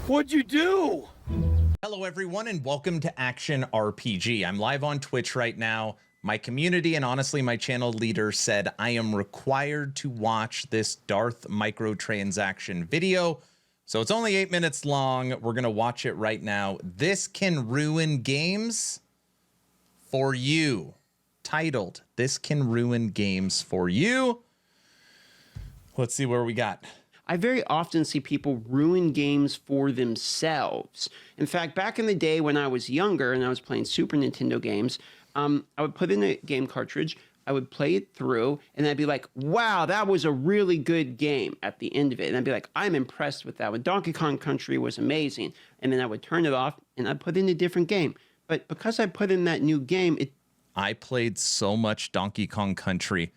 What'd you do? Hello everyone and welcome to Action RPG. I'm live on Twitch right now. My community and honestly my channel leader said I am required to watch this Darth microtransaction video. So it's only 8 minutes long. We're gonna watch it right now. This can ruin games for you. Titled, This Can Ruin Games for You. Let's see where we got. I very often see people ruin games for themselves. In fact, back in the day when I was younger and I was playing Super Nintendo games, I would put in a game cartridge, I would play it through, and I'd be like, wow, that was a really good game at the end of it. And I'd be like, I'm impressed with that one. Donkey Kong Country was amazing. And then I would turn it off and I'd put in a different game. But because I put in that new game, I played so much Donkey Kong Country.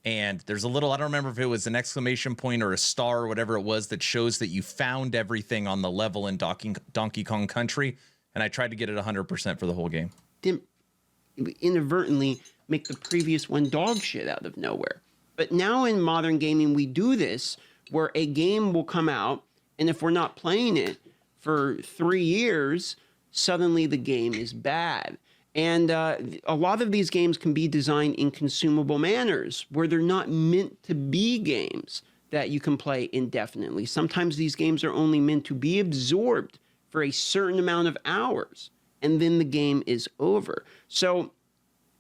And there's a little, I don't remember if it was an exclamation point or a star or whatever it was that shows that you found everything on the level in Donkey Kong Country. And I tried to get it 100% for the whole game. Didn't inadvertently make the previous one dog shit out of nowhere. But now in modern gaming, we do this where a game will come out, and if we're not playing it for 3 years, suddenly the game is bad. And a lot of these games can be designed in consumable manners where they're not meant to be games that you can play indefinitely. Sometimes these games are only meant to be absorbed for a certain amount of hours, and then the game is over. So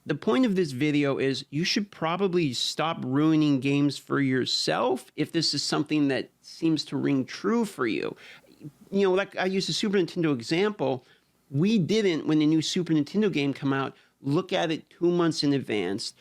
the point of this video is you should probably stop ruining games for yourself if this is something that seems to ring true for you. You know, like I used the Super Nintendo example. We didn't, when the new Super Nintendo game come out, look at it 2 months in advance,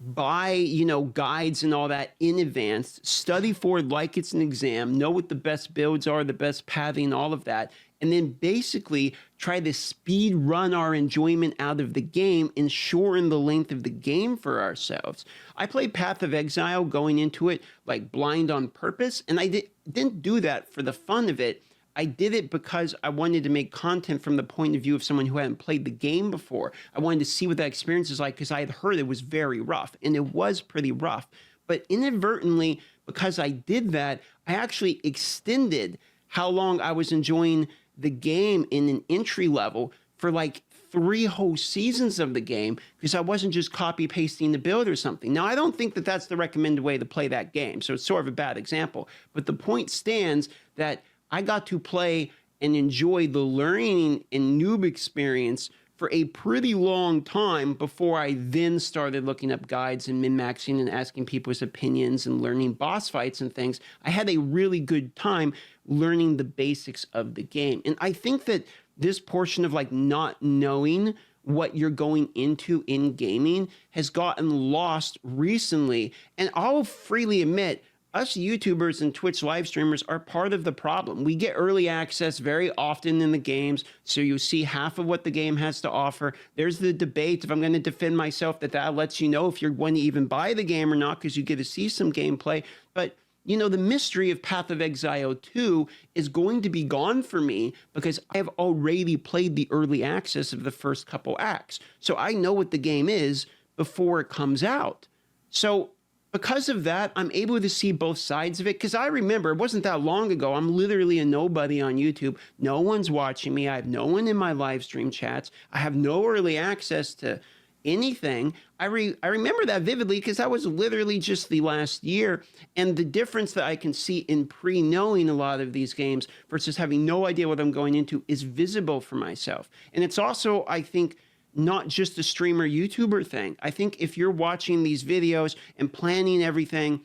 buy, you know, guides and all that in advance, study for it like it's an exam, know what the best builds are, the best pathing, all of that, and then basically try to speed run our enjoyment out of the game and shorten the length of the game for ourselves. I played Path of Exile going into it like blind on purpose, and I didn't do that for the fun of it. I did it because I wanted to make content from the point of view of someone who hadn't played the game before. I wanted to see what that experience is like because I had heard it was very rough, and it was pretty rough. But inadvertently, because I did that, I actually extended how long I was enjoying the game in an entry level for like 3 whole seasons of the game because I wasn't just copy pasting the build or something. Now, I don't think that that's the recommended way to play that game, so it's sort of a bad example. But the point stands that I got to play and enjoy the learning and noob experience for a pretty long time before I then started looking up guides and min-maxing and asking people's opinions and learning boss fights and things. I had a really good time learning the basics of the game. And I think that this portion of like not knowing what you're going into in gaming has gotten lost recently. And I'll freely admit, us YouTubers and Twitch live streamers are part of the problem. We get early access very often in the games, so you see half of what the game has to offer. There's the debate, if I'm going to defend myself, that lets you know if you're going to even buy the game or not, because you get to see some gameplay. But, you know, the mystery of Path of Exile 2 is going to be gone for me because I have already played the early access of the first couple acts. So I know what the game is before it comes out. So because of that, I'm able to see both sides of it. Because I remember, it wasn't that long ago, I'm literally a nobody on YouTube. No one's watching me. I have no one in my live stream chats. I have no early access to anything. I remember that vividly because that was literally just the last year. And the difference that I can see in pre-knowing a lot of these games versus having no idea what I'm going into is visible for myself. And it's also, I think, not just a streamer YouTuber thing. I think if you're watching these videos and planning everything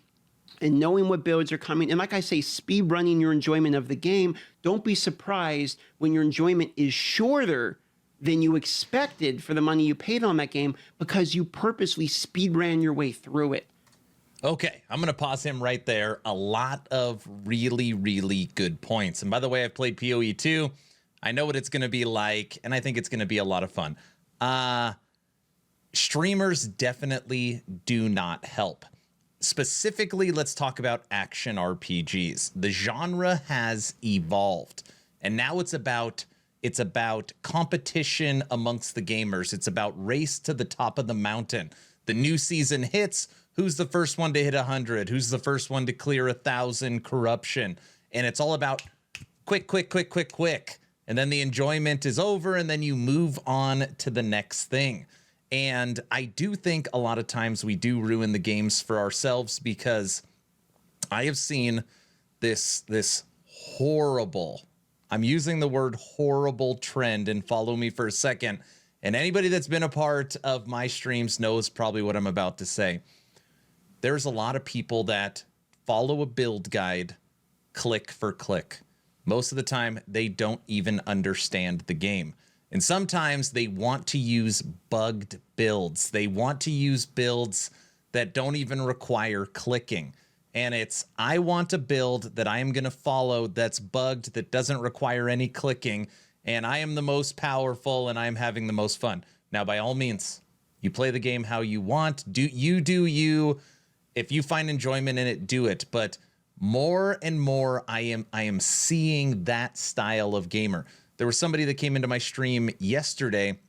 and knowing what builds are coming, and like I say, speed running your enjoyment of the game, don't be surprised when your enjoyment is shorter than you expected for the money you paid on that game because you purposely speed ran your way through it. Okay, I'm going to pause him right there. A lot of really, really good points. And by the way, I've played PoE 2. I know what it's going to be like, and I think it's going to be a lot of fun. Streamers definitely do not help. Specifically, let's talk about action RPGs. The genre has evolved, and now it's about competition amongst the gamers. It's about race to the top of the mountain. The new season hits. who's the first one to hit 100, who's the first one to clear 1,000 corruption. And it's all about quick. And then the enjoyment is over, and then you move on to the next thing. And I do think a lot of times we do ruin the games for ourselves, because I have seen this horrible, I'm using the word horrible trend, and follow me for a second. And anybody that's been a part of my streams knows probably what I'm about to say. There's a lot of people that follow a build guide click for click. Most of the time, they don't even understand the game. And sometimes they want to use bugged builds. They want to use builds that don't even require clicking. And it's, I want a build that I am going to follow that's bugged, that doesn't require any clicking, and I am the most powerful and I'm having the most fun. Now, by all means, you play the game how you want. Do you. If you find enjoyment in it, do it. But more and more, I am seeing that style of gamer. There was somebody that came into my stream yesterday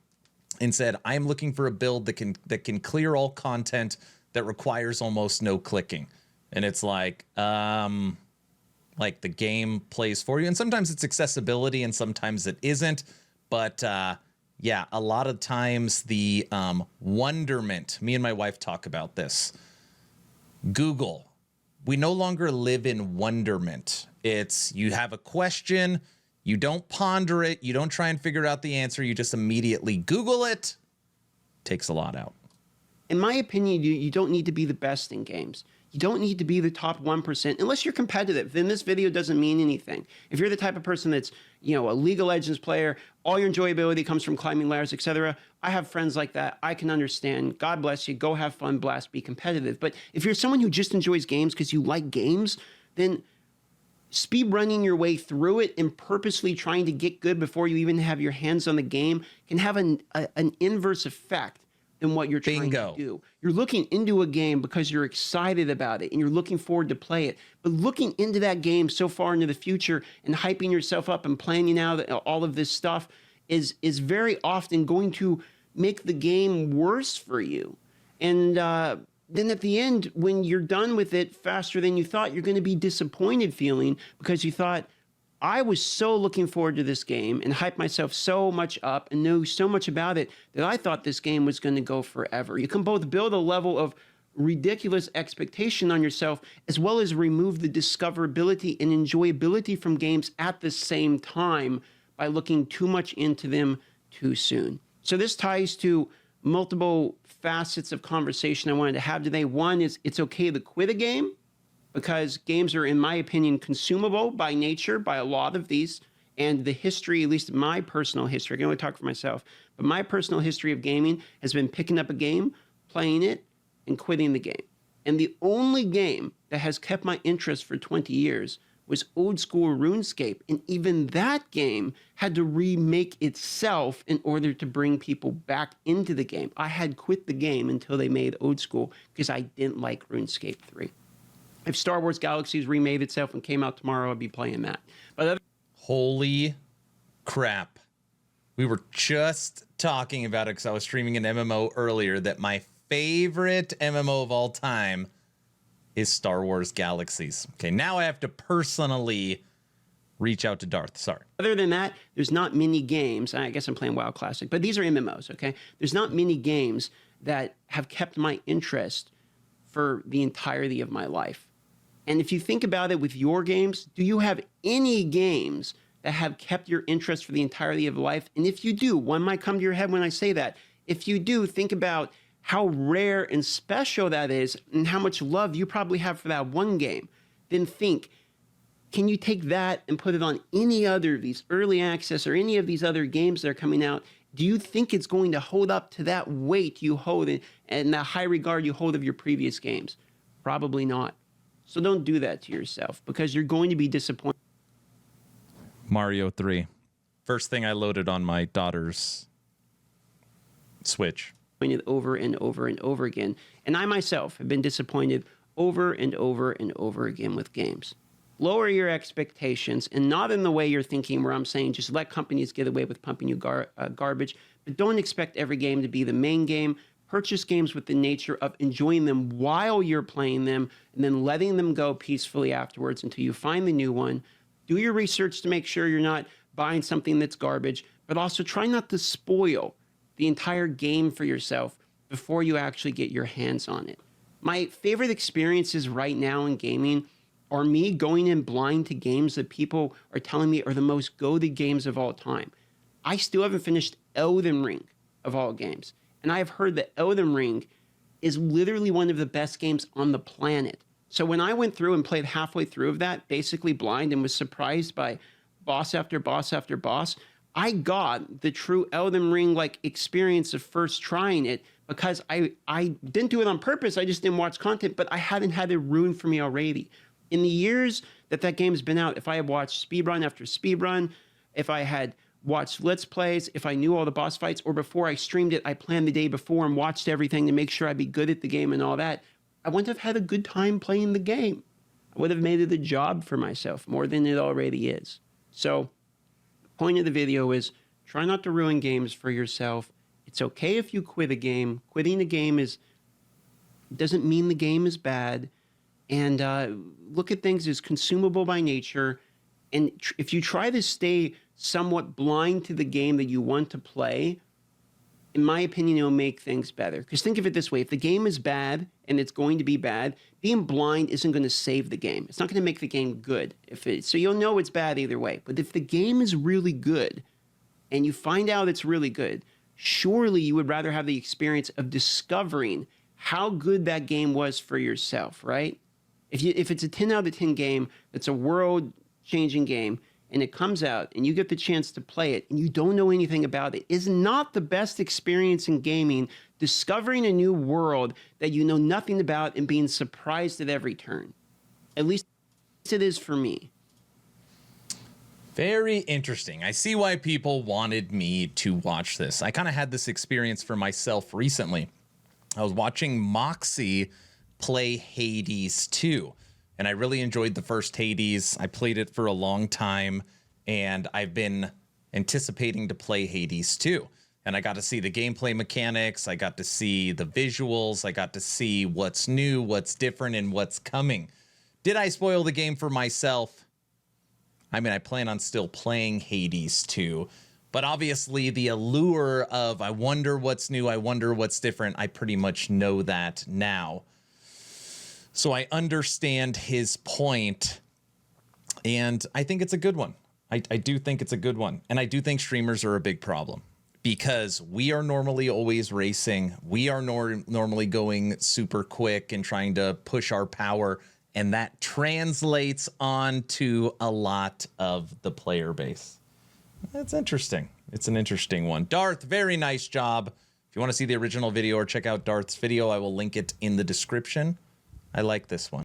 and said, I'm looking for a build that can clear all content that requires almost no clicking. And it's like the game plays for you. And sometimes it's accessibility and sometimes it isn't. But yeah, a lot of times the wonderment, me and my wife talk about this. Google, we no longer live in wonderment. It's, you have a question, you don't ponder it, you don't try and figure out the answer, you just immediately Google it. Takes a lot out. In my opinion, you don't need to be the best in games. You don't need to be the top 1% unless you're competitive. Then this video doesn't mean anything. If you're the type of person that's, a League of Legends player, all your enjoyability comes from climbing ladders, etc. I have friends like that. I can understand. God bless you. Go have fun, blast, be competitive. But if you're someone who just enjoys games because you like games, then speed running your way through it and purposely trying to get good before you even have your hands on the game can have an inverse effect than what you're trying to do. You're looking into a game because you're excited about it and you're looking forward to play it. But looking into that game so far into the future and hyping yourself up and planning out all of this stuff is very often going to make the game worse for you. And then at the end, when you're done with it faster than you thought, you're going to be disappointed feeling because you thought, I was so looking forward to this game and hyped myself so much up and knew so much about it that I thought this game was going to go forever. You can both build a level of ridiculous expectation on yourself as well as remove the discoverability and enjoyability from games at the same time by looking too much into them too soon. So this ties to multiple facets of conversation I wanted to have today. One is it's okay to quit a game, because games are, in my opinion, consumable by nature, by a lot of these. And the history, at least my personal history, I can only talk for myself, but my personal history of gaming has been picking up a game, playing it, and quitting the game. And the only game that has kept my interest for 20 years was old school RuneScape. And even that game had to remake itself in order to bring people back into the game. I had quit the game until they made old school because I didn't like RuneScape 3. If Star Wars Galaxies remade itself and came out tomorrow, I'd be playing that. But holy crap. We were just talking about it because I was streaming an MMO earlier that my favorite MMO of all time is Star Wars Galaxies. Okay, now I have to personally reach out to Darth. Sorry. Other than that, there's not many games. I guess I'm playing WoW Classic, but these are MMOs, okay? There's not many games that have kept my interest for the entirety of my life. And if you think about it with your games, do you have any games that have kept your interest for the entirety of life? And if you do, one might come to your head when I say that. If you do, think about how rare and special that is and how much love you probably have for that one game. Then think, can you take that and put it on any other of these early access or any of these other games that are coming out? Do you think it's going to hold up to that weight you hold and that high regard you hold of your previous games? Probably not. So don't do that to yourself because you're going to be disappointed. Mario 3. First thing I loaded on my daughter's Switch. Over and over and over again. And I myself have been disappointed over and over and over again with games. Lower your expectations, and not in the way you're thinking where I'm saying just let companies get away with pumping you garbage, but don't expect every game to be the main game. purchase games with the nature of enjoying them while you're playing them and then letting them go peacefully afterwards until you find the new one. Do your research to make sure you're not buying something that's garbage, but also try not to spoil the entire game for yourself before you actually get your hands on it. My favorite experiences right now in gaming are me going in blind to games that people are telling me are the most goated games of all time. I still haven't finished Elden Ring of all games. And I have heard that Elden Ring is literally one of the best games on the planet. So when I went through and played halfway through of that, basically blind, and was surprised by boss after boss after boss, I got the true Elden Ring like experience of first trying it, because I didn't do it on purpose. I just didn't watch content, but I hadn't had it ruined for me already. In the years that that game's been out, if I had watched speedrun after speedrun, if I had watched Let's Plays, if I knew all the boss fights, or before I streamed it, I planned the day before and watched everything to make sure I'd be good at the game and all that, I wouldn't have had a good time playing the game. I would have made it a job for myself more than it already is. So the point of the video is try not to ruin games for yourself. It's okay if you quit a game. Quitting a game doesn't mean the game is bad. And look at things as consumable by nature. And if you try to stay somewhat blind to the game that you want to play, in my opinion, it'll make things better. Because think of it this way. If the game is bad, and it's going to be bad, being blind isn't going to save the game. It's not going to make the game good. So you'll know it's bad either way. But if the game is really good, and you find out it's really good, surely you would rather have the experience of discovering how good that game was for yourself, right? If it's a 10 out of 10 game, that's a world-changing game, and it comes out, and you get the chance to play it, and you don't know anything about it, is not the best experience in gaming, discovering a new world that you know nothing about and being surprised at every turn. At least it is for me. Very interesting. I see why people wanted me to watch this. I kind of had this experience for myself recently. I was watching Moxie play Hades 2, and I really enjoyed the first Hades. I played it for a long time, and I've been anticipating to play Hades 2. And I got to see the gameplay mechanics. I got to see the visuals. I got to see what's new, what's different, and what's coming. Did I spoil the game for myself? I mean, I plan on still playing Hades 2, but obviously the allure of I wonder what's new, I wonder what's different, I pretty much know that now. So I understand his point, and I think it's a good one. I do think it's a good one, and I do think streamers are a big problem, because we are normally always racing. We are normally going super quick and trying to push our power, and that translates onto a lot of the player base. That's interesting. It's an interesting one. Darth, very nice job. If you want to see the original video or check out Darth's video, I will link it in the description. I like this one.